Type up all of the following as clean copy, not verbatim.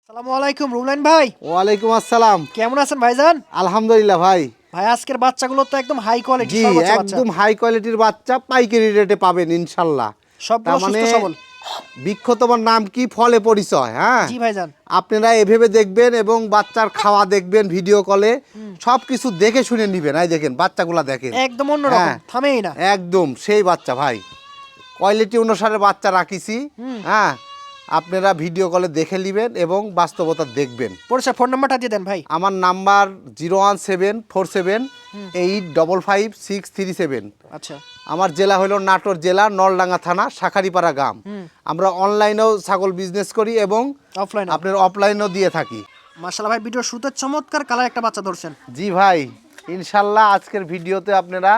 আসসালামু আলাইকুম রুলাইন ভাই। ওয়ালাইকুম আসসালাম। কেমন আছেন ভাইজান? আলহামদুলিল্লাহ ভাই। ভাই আজকের বাচ্চাগুলো তো একদম হাই কোয়ালিটি জি, সর্বোচ্চ বাচ্চা। একদম হাই কোয়ালিটির বাচ্চা পাইকারি রেটে পাবেন ইনশাল্লাহ। সবগুলো তার মানে সুস্থ সবল। বৃক্ষ তোমার নাম কি ফলে পরিচয়, হ্যাঁ জি ভাইজান। আপনারা এভাবে দেখবেন এবং বাচ্চার খাওয়া দেখবেন ভিডিও কলে, সব কিছু দেখে শুনে নিবেন। এই দেখেন বাচ্চাগুলা দেখেন, একদম অন্যরকম, হ্যাঁ, থামেই না। একদম সেই বাচ্চা ভাই, কোয়ালিটি অনুসারে বাচ্চা রাখিছি। হ্যাঁ, আপনারা ভিডিও কলে দেখে নেবেন এবং বাস্তবতা দেখবেন। পরিচয় ফোন নাম্বারটা দিয়ে দেন ভাই। আমার নাম্বার 01747855637। আচ্ছা। আমার জেলা হলো নাটোর জেলা, নলডাঙ্গা থানা, শাখারিপাড়া গ্রাম। আমরা অনলাইনেও ছাগল বিজনেস করি এবং অফলাইন আপনার অফলাইনেও দিয়ে থাকি। মাশাআল্লাহ ভাই, ভিডিও শুরুতে চমৎকার কালার একটা বাচ্চা ধরছেন। জি ভাই, ইনশাল্লাহ আজকের ভিডিওতে আপনারা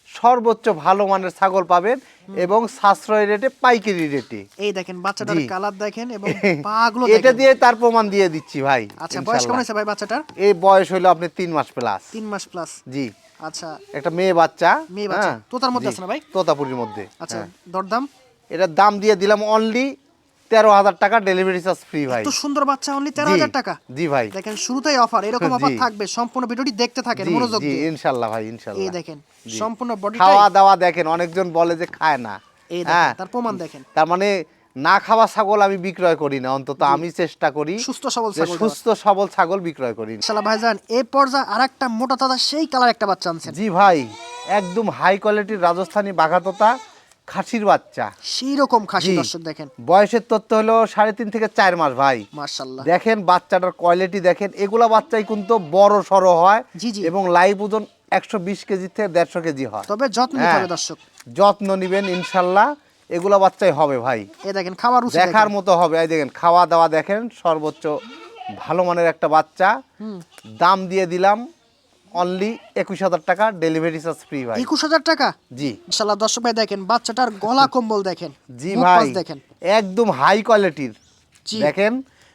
সর্বোচ্চ ভালো মানের ছাগল পাবেন এবং সাশ্রয় রেটে, পাইকারি রেটে। এই দেখেন বাচ্চাটার জি। কালার দেখেন এবং পাগুলো এটা দেখেন। দিয়ে তার প্রমাণ দিয়ে দিচ্ছি ভাই। আচ্ছা, বয়স কেমন ইনশাল্লাহ। হয়েছে ভাই বাচ্চাটার? এই বয়স হলো আপনার 3 মাস প্লাস। 3 মাস প্লাস। জি, আচ্ছা। একটা মেয়ে বাচ্চা। মেয়ে বাচ্চা। হ্যাঁ, তোতার মধ্যে জি, আছে না ভাই? তোতাপুরির মধ্যে। আচ্ছা, হ্যাঁ। দরদাম? এটার দাম দিয়ে দিলাম অনলি 13,000 টাকা, ডেলিভারি চার্জ ফ্রি ভাই। এত সুন্দর বাচ্চা অনলি 13,000 টাকা। জি ভাই। দেখেন শুরুতেই অফার, এরকম জি। অফার থাকবে। সম্পূর্ণ ভিডিওটি দেখতে থাকেন জি, মনোযোগ জি, দিয়ে। ইনশাল্লাহ ভাই, ইনশাল্লাহ। এই দেখেন জি। সম্পূর্ণ বডিটাই। খাওয়া দাওয়া দেখেন, অনেকজন বলে যে খায় না। এই হ্যাঁ, দেখেন তার প্রমাণ দেখেন। তার মানে না খাওয়া ছাগল আমি বিক্রয় করি না, অন্তত আমি চেষ্টা করি সুস্থ সবল যে ছাগল সুস্থ সবল ছাগল বিক্রয় করি। ইনশাআল্লাহ ভাইজান। এই পর্যায়ে আরেকটা মোটা তাজা সেই কালার একটা বাচ্চা আনছেন। জি ভাই, একদম হাই কোয়ালিটির রাজস্থানী বাঘাতোতা খাসির বাচ্চা। সেই রকম খাসি, জি। দর্শক দেখেন। বয়সের তথ্য হলো 3.5 থেকে 4 মাস ভাই। মাশাআল্লাহ। দেখেন বাচ্চাটার কোয়ালিটি দেখেন, এগুলা বাচ্চাই কিন্তু বড় সড়ো হয় জি, জি। এবং লাইভ ওজন 120 কেজি থেকে 150 কেজি হয়। তবে যত্ন নিতে হ্যাঁ, হবে দর্শক। যত্ন নিবেন ইনশাল্লাহ, এগুলা বাচ্চাই হবে ভাই। এই দেখেন খাবার রুচি দেখার দেখেন। মতো হবে। এই দেখেন খাওয়া দাওয়া দেখেন, সর্বোচ্চ ভালো মানের একটা বাচ্চা। দাম দিয়ে দিলাম অনলি 21,000 টাকা, ডেলিভারি চার্জ ফ্রি ভাই। 21,000 টাকা। জি, ইনশাআল্লাহ দর্শক ভাই দেখেন বাচ্চাটার গলা কম্বল দেখেন। জি মুখ ভাই, পাশ দেখেন। একদম হাই কোয়ালিটির। জি। দেখেন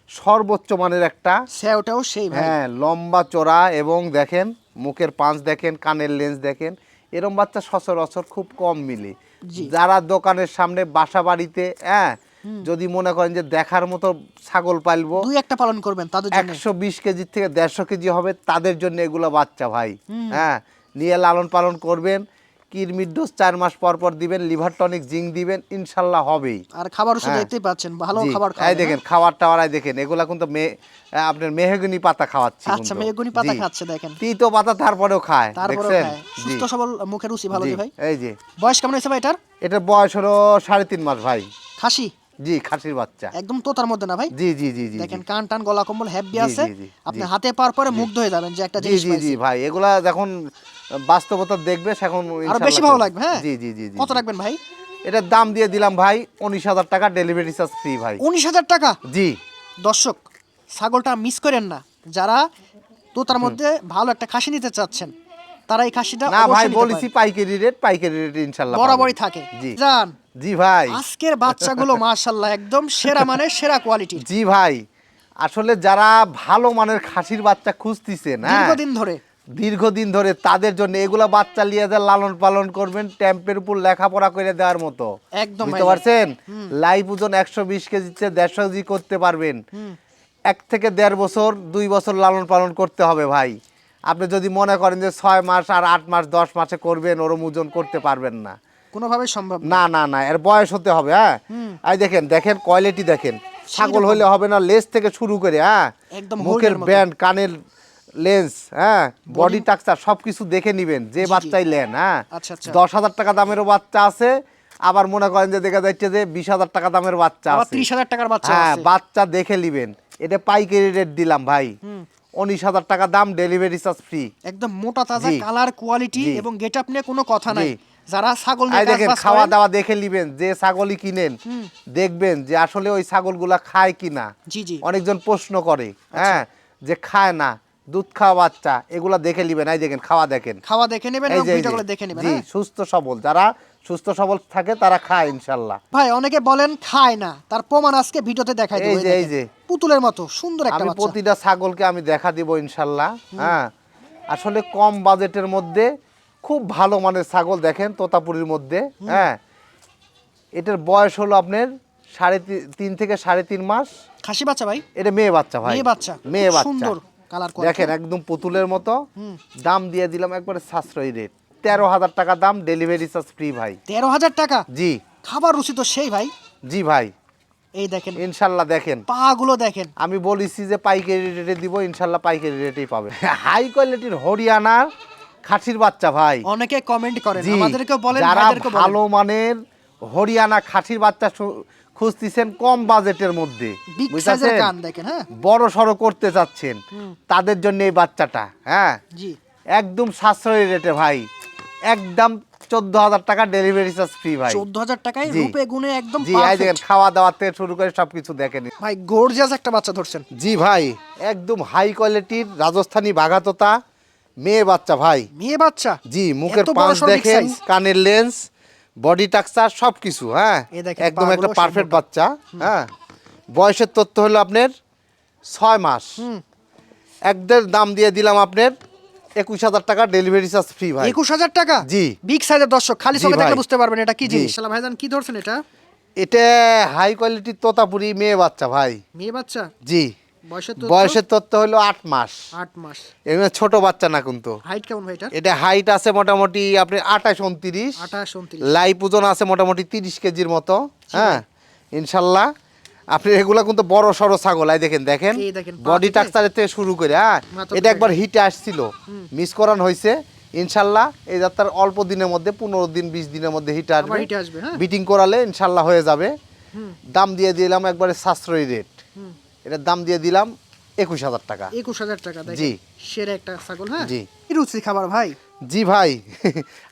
সর্বোচ্চ মানের একটা, সেওটাও সেই ভাই। হ্যাঁ, লম্বা চড়া এবং দেখেন মুখের পাঁচ দেখেন, কানের লেন্স দেখেন। এরম বাচ্চা সচরাচর খুব কম মিলে। জি। যারা দোকানের সামনে, বাসা বাড়িতে, হ্যাঁ, যদি মনে করেন যে দেখার মতো ছাগল পালবো, দুই একটা পালন করবেন তাদের জন্য। 120 কেজি থেকে 150 কেজি হবে, তাদের জন্য এগুলো বাচ্চা ভাই। হ্যাঁ, নিয়ে লালন পালন করবেন, কিরমির ডোজ 4 মাস পর পর দিবেন, লিভার টনিক জিঙ্ক দিবেন, ইনশাল্লাহ হবেই। আর খাবার রুচি হ্যাঁ। দেখতেই পাচ্ছেন, ভালো জি, খাবার এই খাওয়াবেন। দেখেন খাবার টাওয়ার, এই দেখেন এগুলা কিন্তু আপনার মেহগনি পাতা খাওয়াচ্ছি। আচ্ছা, কিন্তু। মেহগনি পাতা জি। খাচ্ছে দেখেন। তিতো পাতা তারপরেও খায়, তারপরেও দেখছেন? খায়। জি, সুস্থ সবল, মুখের রুচি ভালো জি, যে ভাই। এই যে বয়স কেমন হয়েছে ভাই এটার? এটার বয়স হলো 3.5 মাস ভাই। খাসি জি, খাসির বাচ্চা। একদম তোতার মধ্যে না ভাই? জি, জি, জি, জি, দেখেন জি। কান টান গলা কম্বল হ্যাপি জি, আছে। জি, জি, আপনি জি। হাতে পাওয়ার পরে মুগ্ধ হয়ে যাবেন যে একটা জি, জিনিস জি, জি পাইছি। ভাই, এগুলা যখন বাস্তবতা দেখবে তখন আরো ইনশাল্লাহ বেশি ভালো করবে। লাগবে। হ্যাঁ, জি, জি, জি, জি, কত জি। রাখবেন ভাই? এটার দাম দিয়ে দিলাম ভাই 19,000 টাকা, ডেলিভারি চার্জ ফ্রি ভাই। 19,000 টাকা। জি, দর্শক ছাগলটা মিস করেন না। যারা তোতার মধ্যে ভালো একটা খাসি নিতে চাচ্ছেন তারা এই খাসিটা না ভাই, অবশ্যই নিতে বলেছি পারেন। পাইকারি রেট, পাইকারি রেট ইনশাল্লাহ বরাবরই পাবেন। থাকে। জি, জান জি ভাই। আজকের বাচ্চাগুলো মাশাআল্লাহ একদম সেরা মানের, সেরা কোয়ালিটি। জি ভাই, আসলে যারা ভালো মানের খাসির বাচ্চা খুঁজতেছেন, হ্যাঁ, দীর্ঘদিন ধরে। দীর্ঘদিন ধরে, তাদের জন্য এগুলা বাচ্চা নিয়ে যা লালন পালন করবেন, ট্যাম্পের উপর লেখাপড়া করে দেওয়ার মতো। একদম বুঝতে ভাইজান। পারছেন? লাইভ ওজন 120 কেজি থেকে 150 কেজি করতে পারবেন। 1 থেকে 1.5 বছর, 2 বছর লালন পালন করতে হবে ভাই। আপনি যদি মনে করেন যে 6 মাস আর 8 মাস 10 মাসে করবেন, ওরম ওজন করতে পারবেন না। কোনোভাবেই সম্ভব না। না, না, না, এর বয়স হতে হবে। হ্যাঁ, এই দেখেন, দেখেন কোয়ালিটি দেখেন। ছাগল রকম। হইলে হবে না, লেজ থেকে শুরু করে, হ্যাঁ, একদম মুখের হরিণের মতো। ব্যান্ড, কানের লেন্স, হ্যাঁ, বডি টাক্সচার সবকিছু দেখে নিবেন যে জি। বাচ্চাই নেন। হ্যাঁ, আচ্ছা, আচ্ছা। 10,000 টাকা দামেরও বাচ্চা আছে, আবার মনে করেন যে দেখা যাচ্ছে যে 20,000 টাকা দামের বাচ্চা আবার আছে। 30,000 টাকার বাচ্চা হ্যাঁ, আছে। বাচ্চা দেখে নিবেন। এটা পাইকারি রেট দিলাম ভাই, 19,000 টাকা দাম, ডেলিভারি চার্জ ফ্রি। একদম মোটা তাজা জি। কালার, কোয়ালিটি জি। এবং গেটআপ নিয়ে কোনো কথা নাই। জি। যারা ছাগল এই নিয়ে দেখেন কাজবাজ খাওয়া করেন। দাওয়া দেখে নিবেন, যে ছাগলই কিনেন দেখবেন যে আসলে ওই ছাগলগুলা খায় কিনা। জি, জি। অনেকজন প্রশ্ন করে, হ্যাঁ, যে খায় না, দুধ খাওয়া বাচ্চা, এগুলা দেখে নিবেন। এই দেখেন খাওয়া দেখেন, খাওয়া দেখে নেবেন এই এবং যে, এই ভিডিও যে, গুলো দেখে নেবেন। জি, হ্যাঁ? সুস্থ সবল, যারা সুস্থ সবল থাকে তারা খায় ইনশাল্লাহ। ভাই অনেকে বলেন খায় না, তার প্রমাণ আজকে ভিডিওতে দেখাই দেব। এই এই যে, এই দেখেন, যে। পুতুলের মতো সুন্দর একটা আমি বাচ্চা। প্রতিটা ছাগলকে আমি দেখা দিব ইনশাল্লাহ। হ্যাঁ, আসলে কম বাজেটের মধ্যে খুব ভালো মানের ছাগল দেখেন, তোতাপুরির মধ্যে। হ্যাঁ, এটার বয়স হলো আপনার 3.5 থেকে 3.5 মাস। খাসি বাচ্চা ভাই? এটা মেয়ে বাচ্চা ভাই, মেয়ে বাচ্চা, মেয়ে খুব বাচ্চা, সুন্দর কালার দেখেন একদম পুতুলের মতো। দাম দিয়ে দিলাম একবারে সাশ্রয়ী রেট, 13,000 টাকা দাম, ডেলিভারি চার্জ ফ্রি ভাই। 13,000 টাকা? জি খাবার রুচি তো সেই ভাই। জি ভাই, এই দেখেন ইনশাল্লাহ দেখেন পা গুলো দেখেন। আমি বলেছি যে পাইকারি রেটে দিব, ইনশাল্লাহ পাইকারি রেটেই পাবে। হাই কোয়ালিটির হরিয়ানার খাসির বাচ্চা ভাই। অনেকে কমেন্ট করেন, জি, আমাদেরকেও বলেন, যারা ভাইদেরকেও বলেন। ভালো মানের হরিয়ানা খাসির বাচ্চা খুঁজতেছেন কম বাজেটের মধ্যে, বিগ বুঝতে সাইজের পারছেন? কান দেখেন, হ্যাঁ বড় সড়ো করতে চাচ্ছেন তাদের জন্য এই বাচ্চাটা, হ্যাঁ জি। একদম সাশ্রয়ী রেটে ভাই, একদম 14,000 টাকা, ডেলিভারি চার্জ ফ্রি ভাই। 14,000 টাকায় জি। রূপে গুণে একদম জি এই দেখেন, পারফেক্ট। খাওয়া দাওয়া থেকে শুরু করে সবকিছু দেখেন। ভাই গর্জিয়াস একটা বাচ্চা ধরছেন। জি ভাই, একদম হাই কোয়ালিটির রাজস্থানী বাঘাতোতা মেয়ে বাচ্চা ভাই। মেয়ে বাচ্চা? জি, মুখের এত বড় পাঁচ সড়ো big দেখেন, size? কানের লেন্স, বডি টাক্সার সবকিছু, হ্যাঁ এই দেখেন, একদম একটা পাগুলো পারফেক্ট সম্পূর্ণ। বাচ্চা। হ্যাঁ, বয়সের তথ্য হলো আপনার 6 মাস। একদের দাম দিয়ে দিলাম আপনার 21,000 টাকা, ডেলিভারি চার্জ ফ্রি ভাই। 21,000 টাকা? জি। বিগ সাইজের দর্শক, খালি জি চোখে দেখলে ভাই। বুঝতে পারবেন এটা কি জি। জিনিস। শালা ভাইজান কি ধরছেন এটা? এটা হাই কোয়ালিটির তোতাপুরি মেয়ে বাচ্চা ভাই। মেয়ে বাচ্চা? জি, বয়সের তো বয়সের তথ্য হলো 8 মাস। 8 মাস। এগুলো ছোট বাচ্চা না কিন্তু। হাইট কেমন ভাই এটা? এটা হাইট আছে মোটামুটি আপনার 28-29, 28 29। লাইভ ওজন আছে মোটামুটি 30 কেজির মতো। হ্যাঁ ইনশাল্লাহ, আপনি এগুলা কিন্তু বড় সড়ো ছাগল। এই দেখেন দেখেন এই দেখেন, পা বডি থেকে? টাক্সারের থেকে শুরু করে, হ্যাঁ মাথা এটা থেকে। একবার হিটে আসছিল, মিস করান হয়েছে। ইনশাল্লাহ এই যাত্রার অল্প দিনের মধ্যে, 15 দিন 20 দিনের মধ্যে হিটে আবার আসবে। হিটে আসবে, হ্যাঁ। বিটিং করালে ইনশাল্লাহ হয়ে যাবে। দাম দিয়ে দিলাম একবারে সাশ্রয়ী রেট, এটার দাম দিয়ে দিলাম 21,000 টাকা। 21,000 টাকা দেখেন। জি। সেরা একটা ছাগল, হ্যাঁ জি। কি রুচি খাবার ভাই। জি ভাই,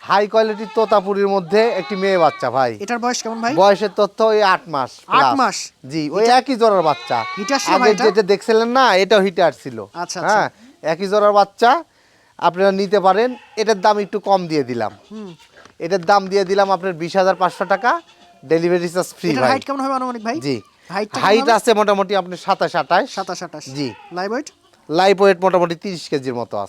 হাই কোয়ালিটির তোতাপুরির মধ্যে একটি মেয়ে বাচ্চা ভাই। এটার বয়স কেমন ভাই? বয়সের তথ্য ওই 8 মাস 8 plus। মাস? জি, ওই একই জোড়ার বাচ্চা। হিটে আসছিল আগে ভাই এটা? যেটা দেখছিলেন না, এটাও হিটে আসছিল। আচ্ছা, হ্যাঁ, একই জোড়ার বাচ্চা, আপনারা নিতে পারেন। এটার দাম একটু কম দিয়ে দিলাম, এটার দাম দিয়ে দিলাম আপনার 20,500 টাকা, ডেলিভারি চার্জ ফ্রি এটার ভাই। হাইট কেমন হবে আনুমানিক ভাই? জি, হাইটটা হাইট আছে মোটামুটি আপনার 27-28। 27 28। জি। Live weight? লাইভ ওয়েট মোটামুটি 30 কেজির মতো আছে।